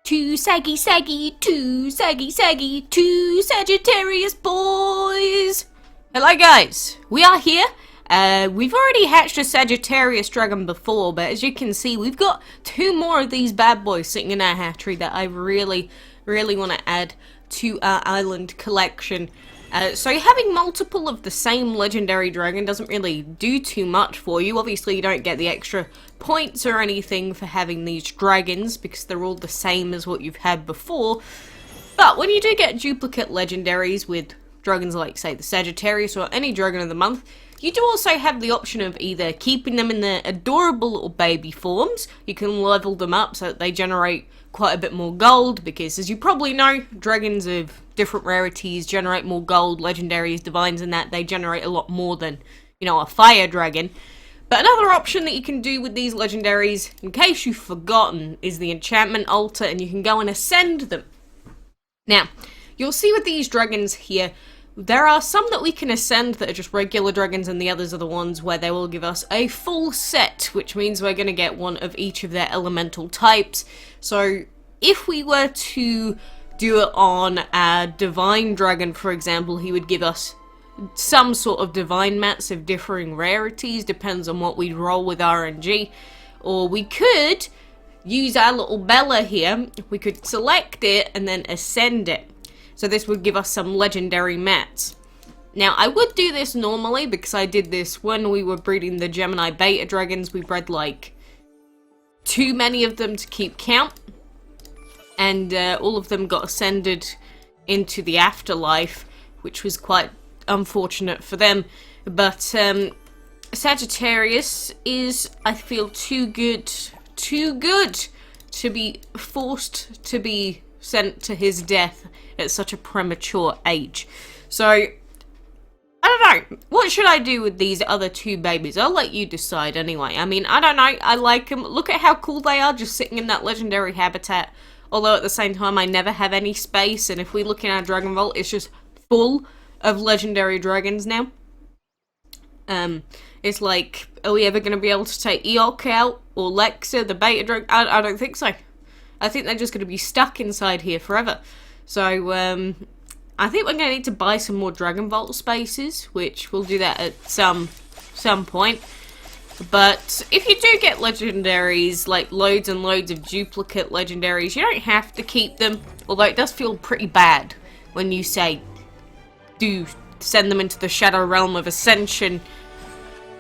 Too saggy, saggy, too saggy, saggy, too Sagittarius boys! Hello guys, we are here. We've already hatched a Sagittarius dragon before, but as you can see, we've got two more of these bad boys sitting in our hatchery that I really want to add to our island collection. So having multiple of the same legendary dragon doesn't really do too much for you. Obviously you don't get the extra points or anything for having these dragons because they're all the same as what you've had before. But when you do get duplicate legendaries with dragons like, say, the Sagittarius or any dragon of the month, you do also have the option of either keeping them in their adorable little baby forms. You can level them up so that they generate quite a bit more gold, because as you probably know, dragons of different rarities generate more gold, legendaries, divines, and that they generate a lot more than, you know, a fire dragon. But another option that you can do with these legendaries, in case you've forgotten, is the Enchantment Altar, and you can go and ascend them. Now, you'll see with these dragons here, there are some that we can ascend that are just regular dragons, and the others are the ones where they will give us a full set, which means we're going to get one of each of their elemental types. So if we were to do it on a divine dragon, for example, he would give us some sort of divine mats of differing rarities, depends on what we roll with RNG. Or we could use our little Bella here, we could select it and then ascend it. So this would give us some legendary mats. Now, I would do this normally because I did this when we were breeding the Gemini beta dragons. We bred like too many of them to keep count. And all of them got ascended into the afterlife, which was quite unfortunate for them. But Sagittarius is, I feel, too good to be forced to be sent to his death at such a premature age. So, I don't know. What should I do with these other two babies? I'll let you decide anyway. I mean, I don't know. I like them. Look at how cool they are just sitting in that legendary habitat. Although at the same time, I never have any space. And if we look in our Dragon Vault, it's just full of legendary dragons now. It's like, are we ever going to be able to take Eok out? Or Lexa, the beta dragon? I don't think so. I think they're just going to be stuck inside here forever. So, I think we're going to need to buy some more Dragon Vault spaces, which we'll do that at some point. But if you do get legendaries, like loads and loads of duplicate legendaries, you don't have to keep them. Although it does feel pretty bad when you say, do send them into the Shadow Realm of Ascension.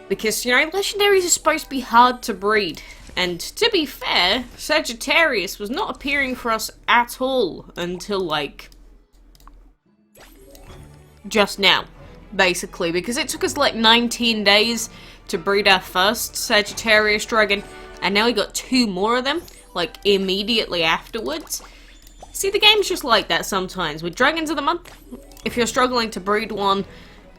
Because, you know, legendaries are supposed to be hard to breed. And to be fair, Sagittarius was not appearing for us at all until, like, just now, basically. Because it took us, like, 19 days to breed our first Sagittarius dragon, and now we got two more of them, like, immediately afterwards. See, the game's just like that sometimes. With Dragons of the Month, if you're struggling to breed one,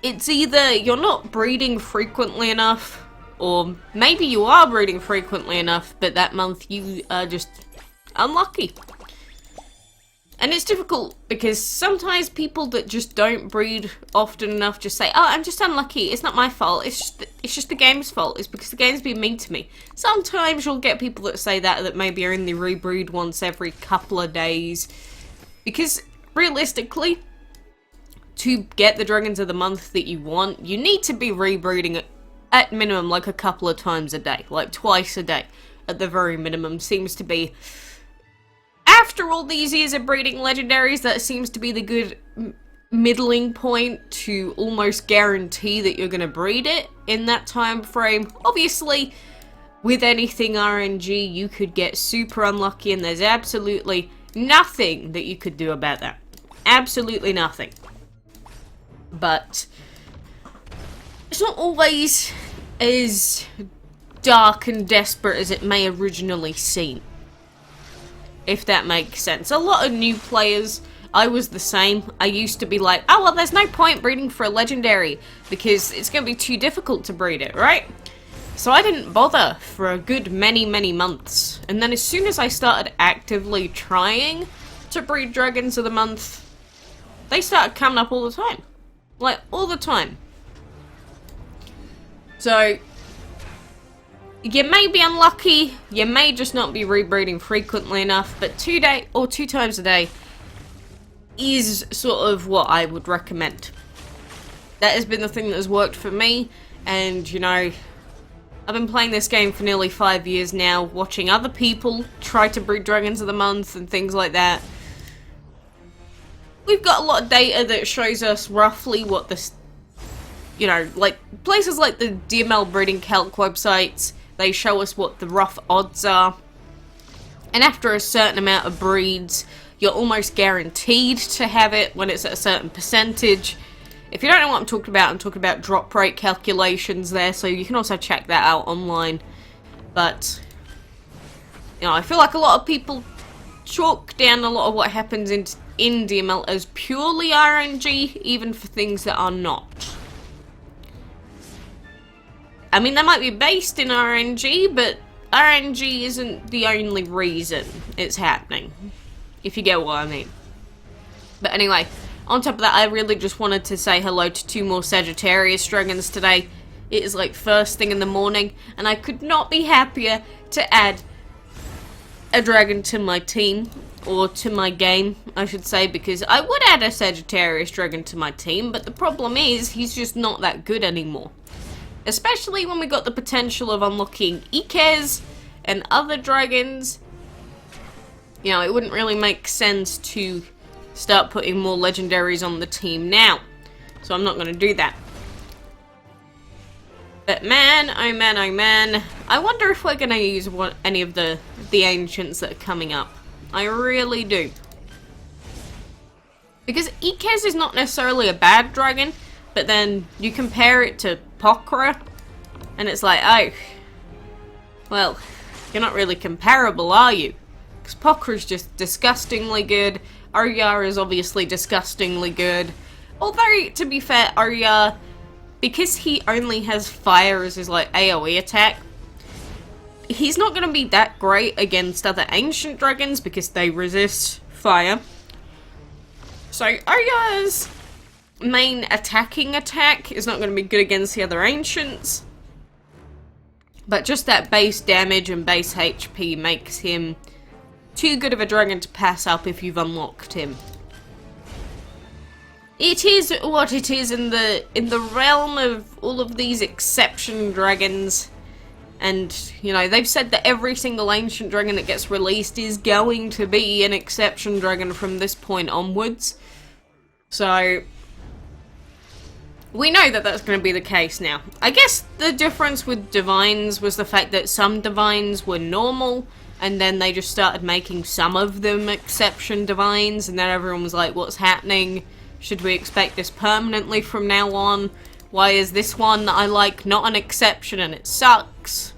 it's either you're not breeding frequently enough, or maybe you are breeding frequently enough, but that month you are just unlucky. And it's difficult because sometimes people that just don't breed often enough just say, oh, I'm just unlucky, it's not my fault, it's just the game's fault, it's because the game's been mean to me. Sometimes you'll get people that say that maybe only rebreed once every couple of days. Because realistically, to get the Dragons of the Month that you want, you need to be rebreeding at minimum like a couple of times a day, like twice a day at the very minimum. Seems to be, after all these years of breeding legendaries, that seems to be the good middling point to almost guarantee that you're going to breed it in that time frame. Obviously, with anything RNG, you could get super unlucky, and there's absolutely nothing that you could do about that. Absolutely nothing. But it's not always as dark and desperate as it may originally seem, if that makes sense. A lot of new players, I was the same. I used to be like, oh, well, there's no point breeding for a legendary because it's going to be too difficult to breed it, right? So I didn't bother for a good many months. And then as soon as I started actively trying to breed Dragons of the Month, they started coming up all the time. Like, all the time. So, You may be unlucky, you may just not be rebreeding frequently enough, but 2 times a day is sort of what I would recommend. That has been the thing that has worked for me, and you know, I've been playing this game for nearly 5 years now, watching other people try to breed dragons of the month and things like that. We've got a lot of data that shows us roughly what this, you know, like places like the DML breeding calc websites, they show us what the rough odds are. And after a certain amount of breeds, you're almost guaranteed to have it when it's at a certain percentage. If you don't know what I'm talking about drop rate calculations there, so you can also check that out online. But, you know, I feel like a lot of people chalk down a lot of what happens in DML as purely RNG, even for things that are not. I mean, they might be based in RNG, but RNG isn't the only reason it's happening, if you get what I mean. But anyway, on top of that, I really just wanted to say hello to 2 more Sagittarius dragons today. It is like first thing in the morning, and I could not be happier to add a dragon to my team, or to my game, I should say, because I would add a Sagittarius dragon to my team, but the problem is, he's just not that good anymore. Especially when we got the potential of unlocking Ikes and other dragons. You know, it wouldn't really make sense to start putting more legendaries on the team now. So I'm not going to do that. But man, oh man, oh man. I wonder if we're going to use any of the ancients that are coming up. I really do. Because Ikes is not necessarily a bad dragon, but then you compare it to Pokra, and it's like, oh, well, you're not really comparable, are you? Because Pokra's just disgustingly good. Oryar is obviously disgustingly good. Although, to be fair, Oryar, because he only has fire as his, like, AoE attack, he's not going to be that great against other ancient dragons because they resist fire. So, Oryar's main attacking attack is not going to be good against the other ancients. But just that base damage and base HP makes him too good of a dragon to pass up if you've unlocked him. It is what it is in the realm of all of these exception dragons. And, you know, they've said that every single ancient dragon that gets released is going to be an exception dragon from this point onwards. So, we know that that's going to be the case now. I guess the difference with divines was the fact that some divines were normal, and then they just started making some of them exception divines, and then everyone was like, what's happening? Should we expect this permanently from now on? Why is this one that I like not an exception and it sucks?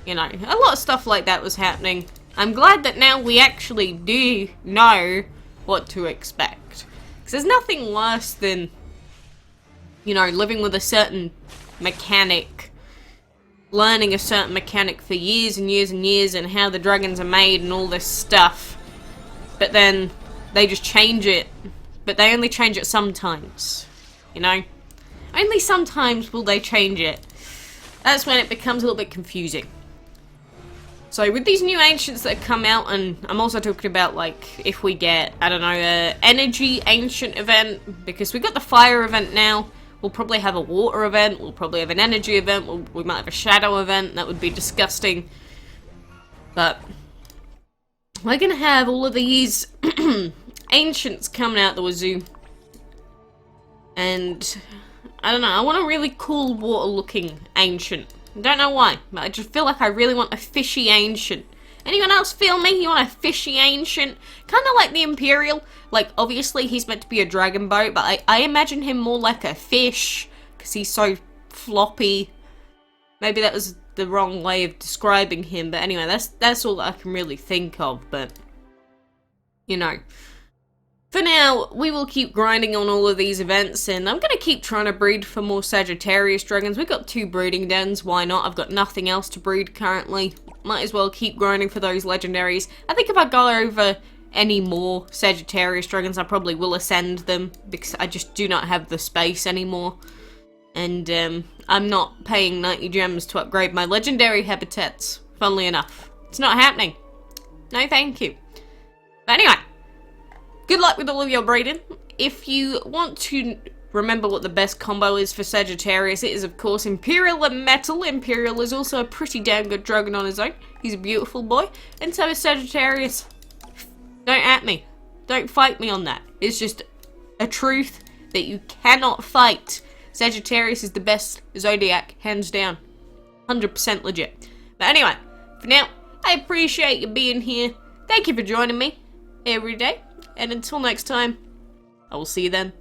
You know, a lot of stuff like that was happening. I'm glad that now we actually do know what to expect. Because there's nothing worse than, you know, living with a certain mechanic, learning a certain mechanic for years and years and years and how the dragons are made and all this stuff. But then they just change it. But they only change it sometimes, you know? Only sometimes will they change it. That's when it becomes a little bit confusing. So with these new ancients that come out, and I'm also talking about, like, if we get, I don't know, an energy ancient event, because we got the fire event now, we'll probably have a water event, we'll probably have an energy event, we might have a shadow event, that would be disgusting. But we're gonna have all of these ancients coming out the wazoo. And I don't know, I want a really cool water looking ancient. I don't know why, but I just feel like I really want a fishy ancient. Anyone else feel me? You want a fishy ancient? Kind of like the Imperial. Like, obviously he's meant to be a dragon boat, but I imagine him more like a fish, because he's so floppy. Maybe that was the wrong way of describing him, but anyway, that's all that I can really think of, but, you know. For now, we will keep grinding on all of these events, and I'm going to keep trying to breed for more Sagittarius dragons. We've got 2 breeding dens, why not? I've got nothing else to breed currently. Might as well keep grinding for those legendaries. I think if I go over any more Sagittarius dragons, I probably will ascend them, because I just do not have the space anymore. And I'm not paying 90 gems to upgrade my legendary habitats, funnily enough. It's not happening. No thank you. But anyway, good luck with all of your breeding. If you want to remember what the best combo is for Sagittarius, it is of course Imperial and Metal. Imperial is also a pretty damn good dragon on his own. He's a beautiful boy. And so is Sagittarius. Don't at me. Don't fight me on that. It's just a truth that you cannot fight. Sagittarius is the best Zodiac, hands down. 100% legit. But anyway, for now, I appreciate you being here. Thank you for joining me every day. And until next time, I will see you then.